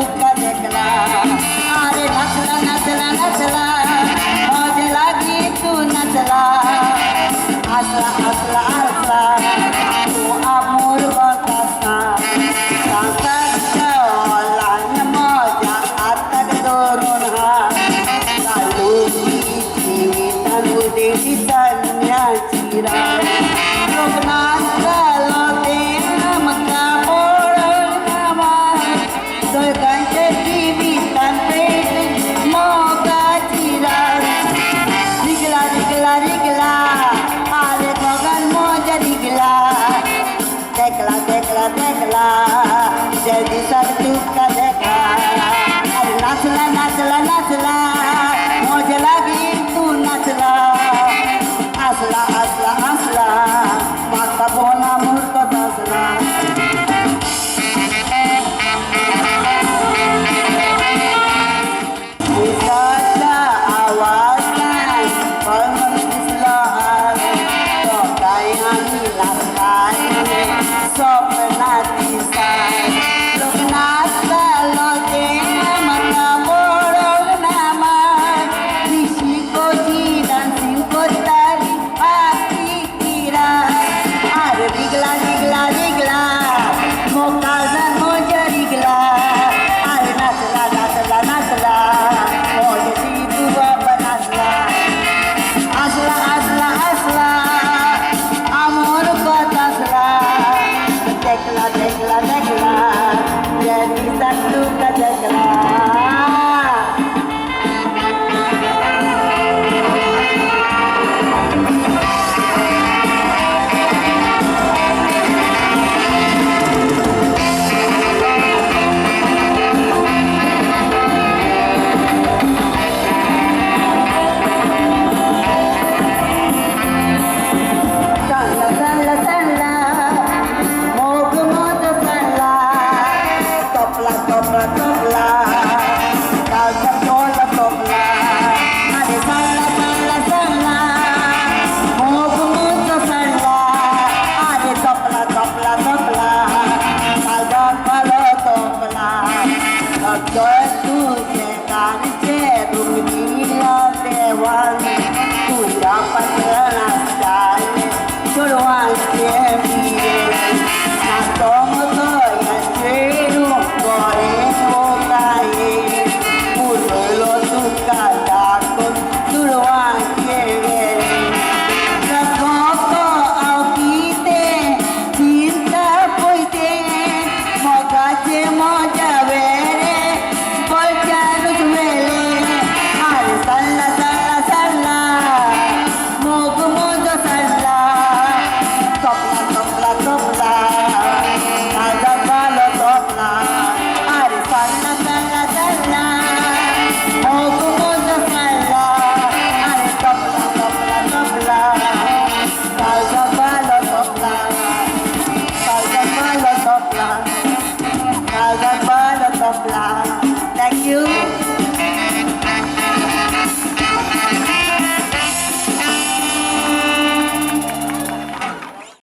तुका देखला अरे नाचला नाचला नाचला मौज लागी तू नाचला हसला हसला हसला तू आमोर बसला सांसारच्या ओलान मजा हातात धरून हा चालू जीवितान उदेशी चालण्याची राह लोकनाथ झालो ते नमका पोळणामा दोघांच्या जीवितान पेट मोगाची राह रिगला रिगला रिगला अरे दोघां मोजा रिगला देखला देखला देखला त्या दिवसात तुका देखला अरे नाचला नाचला नाचला मौज लागी तू नाचला हसला हसला हसला माका बोना मूर्ख बसला दिसाच्या आवाजात पण दिसला तो काय आम्ही लागलाय स्वप्नात दिसाय लोकनाथ झालो ते मला बोळवणामा दिशी कोजी डान्सिंग कोतारी आती किरा अरे रिगला रिगला रिगला मोकाजा मोज रिगला अरे नाचला नाचला नाचला मोजची तुवा बनासला हसला हसला हसला आमोर बतासला देखला देखला देखला या दिवसात तुका देखला Thank you.